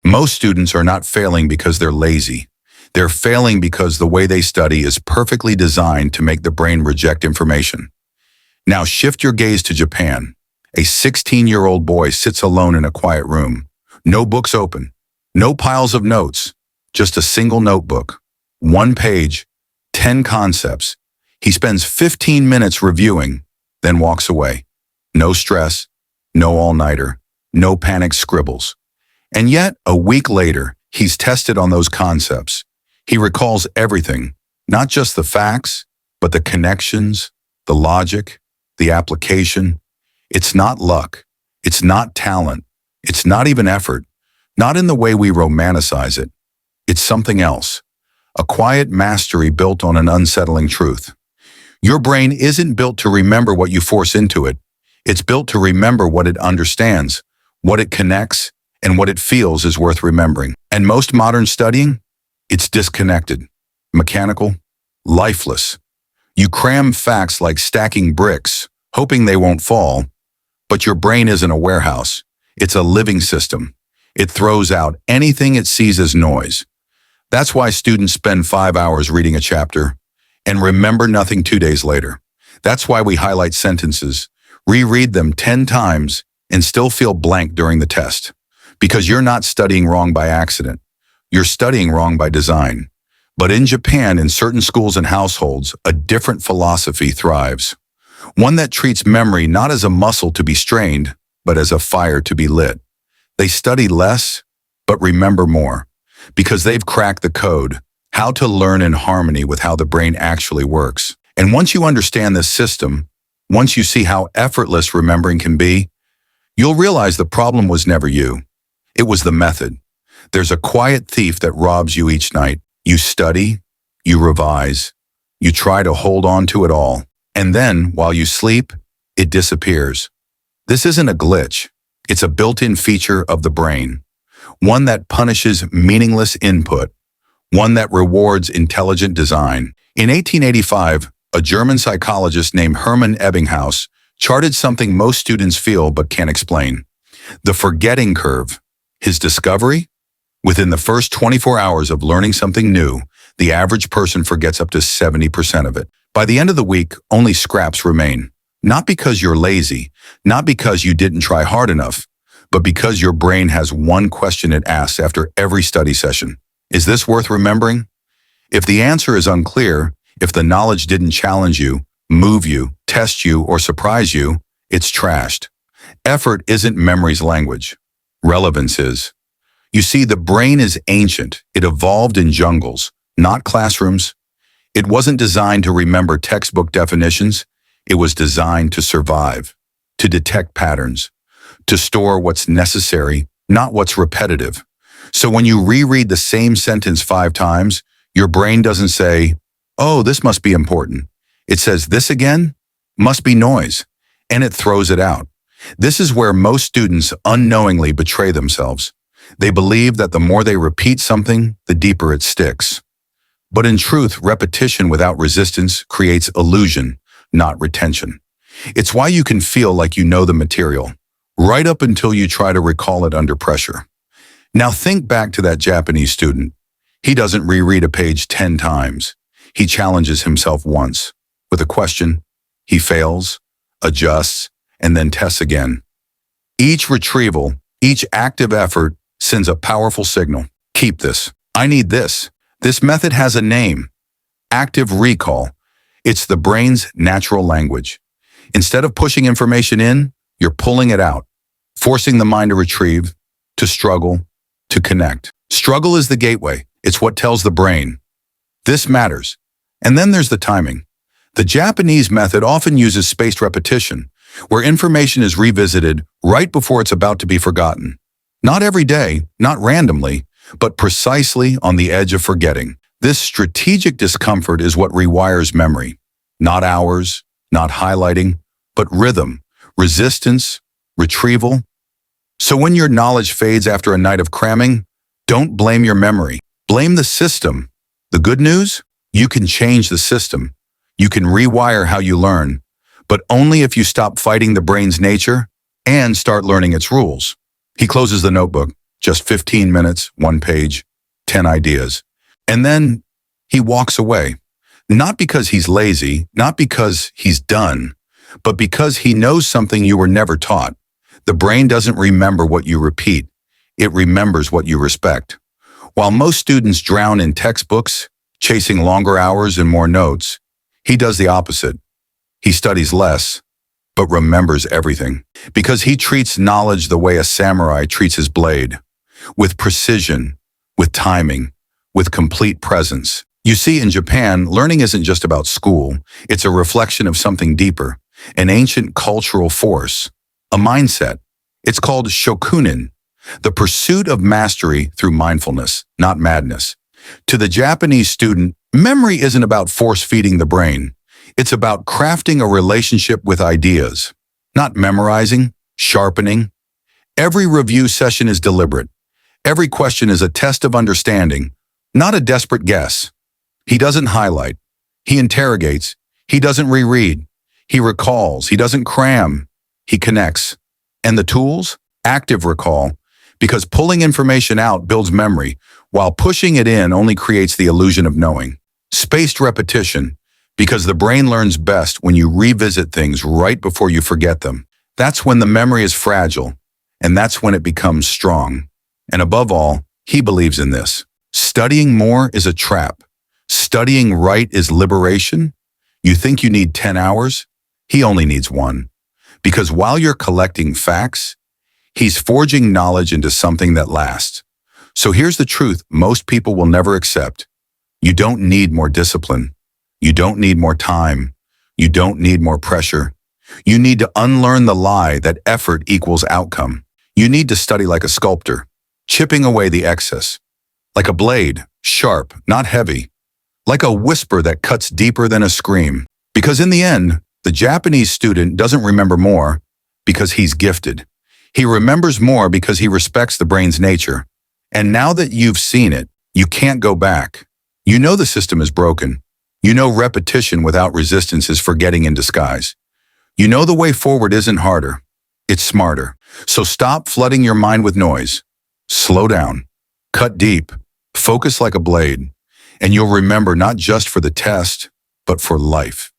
Most students are not failing because they're lazy. They're failing because the way they study is perfectly designed to make the brain reject information. Now shift your gaze to Japan. A 16-year-old boy sits alone in a quiet room. No books open. No piles of notes. Just a single notebook. One page. 10 concepts. He spends 15 minutes reviewing, then walks away. No stress. No all-nighter. No panic scribbles. And yet, a week later, he's tested on those concepts. He recalls everything, not just the facts, but the connections, the logic, the application. It's not luck. It's not talent. It's not even effort. Not in the way we romanticize it. It's something else. A quiet mastery built on an unsettling truth. Your brain isn't built to remember what you force into it. It's built to remember what it understands, what it connects, and what it feels is worth remembering. And most modern studying? It's disconnected, mechanical, lifeless. You cram facts like stacking bricks, hoping they won't fall, but your brain isn't a warehouse. It's a living system. It throws out anything it sees as noise. That's why students spend 5 hours reading a chapter and remember nothing 2 days later. That's why we highlight sentences, reread them 10 times, and still feel blank during the test. Because you're not studying wrong by accident. You're studying wrong by design. But in Japan, in certain schools and households, a different philosophy thrives. One that treats memory not as a muscle to be strained, but as a fire to be lit. They study less, but remember more. Because they've cracked the code, how to learn in harmony with how the brain actually works. And once you understand this system, once you see how effortless remembering can be, you'll realize the problem was never you. It was the method. There's a quiet thief that robs you each night. You study, you revise, you try to hold on to it all. And then, while you sleep, it disappears. This isn't a glitch. It's a built-in feature of the brain. One that punishes meaningless input. One that rewards intelligent design. In 1885, a German psychologist named Hermann Ebbinghaus charted something most students feel but can't explain. The forgetting curve. His discovery? Within the first 24 hours of learning something new, the average person forgets up to 70% of it. By the end of the week, only scraps remain. Not because you're lazy, not because you didn't try hard enough, but because your brain has one question it asks after every study session. Is this worth remembering? If the answer is unclear, if the knowledge didn't challenge you, move you, test you, or surprise you, it's trashed. Effort isn't memory's language. Relevance is. You see, the brain is ancient. It evolved in jungles, not classrooms. It wasn't designed to remember textbook definitions. It was designed to survive, to detect patterns, to store what's necessary, not what's repetitive. So when you reread the same sentence 5 times, your brain doesn't say, "Oh, this must be important." It says, "This again? Must be noise." And it throws it out. This is where most students unknowingly betray themselves. They believe that the more they repeat something, the deeper it sticks. But in truth, repetition without resistance creates illusion, not retention. It's why you can feel like you know the material, right up until you try to recall it under pressure. Now think back to that Japanese student. He doesn't reread a page 10 times. He challenges himself once. With a question, he fails, adjusts, and then tests again. Each retrieval, each active effort sends a powerful signal. Keep this. I need this. This method has a name. Active recall. It's the brain's natural language. Instead of pushing information in, you're pulling it out, forcing the mind to retrieve, to struggle, to connect. Struggle is the gateway. It's what tells the brain, this matters. And then there's the timing. The Japanese method often uses spaced repetition, where information is revisited right before it's about to be forgotten. Not every day, not randomly, but precisely on the edge of forgetting. This strategic discomfort is what rewires memory. Not hours, not highlighting, but rhythm, resistance, retrieval. So when your knowledge fades after a night of cramming, don't blame your memory. Blame the system. The good news? You can change the system. You can rewire how you learn, but only if you stop fighting the brain's nature and start learning its rules. He closes the notebook. Just 15 minutes, one page, 10 ideas. And then he walks away. Not because he's lazy, not because he's done, but because he knows something you were never taught. The brain doesn't remember what you repeat. It remembers what you respect. While most students drown in textbooks, chasing longer hours and more notes, he does the opposite. He studies less, but remembers everything. Because he treats knowledge the way a samurai treats his blade, with precision, with timing, with complete presence. You see, in Japan, learning isn't just about school. It's a reflection of something deeper, an ancient cultural force, a mindset. It's called shokunin, the pursuit of mastery through mindfulness, not madness. To the Japanese student, memory isn't about force-feeding the brain. It's about crafting a relationship with ideas, not memorizing, sharpening. Every review session is deliberate. Every question is a test of understanding, not a desperate guess. He doesn't highlight. He interrogates. He doesn't reread. He recalls. He doesn't cram. He connects. And the tools? Active recall, because pulling information out builds memory, while pushing it in only creates the illusion of knowing. Spaced repetition, because the brain learns best when you revisit things right before you forget them. That's when the memory is fragile, and that's when it becomes strong. And above all, he believes in this. Studying more is a trap. Studying right is liberation. You think you need 10 hours? He only needs 1. Because while you're collecting facts, he's forging knowledge into something that lasts. So here's the truth most people will never accept. You don't need more discipline. You don't need more time. You don't need more pressure. You need to unlearn the lie that effort equals outcome. You need to study like a sculptor, chipping away the excess. Like a blade, sharp, not heavy. Like a whisper that cuts deeper than a scream. Because in the end, the Japanese student doesn't remember more because he's gifted. He remembers more because he respects the brain's nature. And now that you've seen it, you can't go back. You know the system is broken. You know repetition without resistance is forgetting in disguise. You know the way forward isn't harder. It's smarter. So stop flooding your mind with noise. Slow down. Cut deep. Focus like a blade. And you'll remember not just for the test, but for life.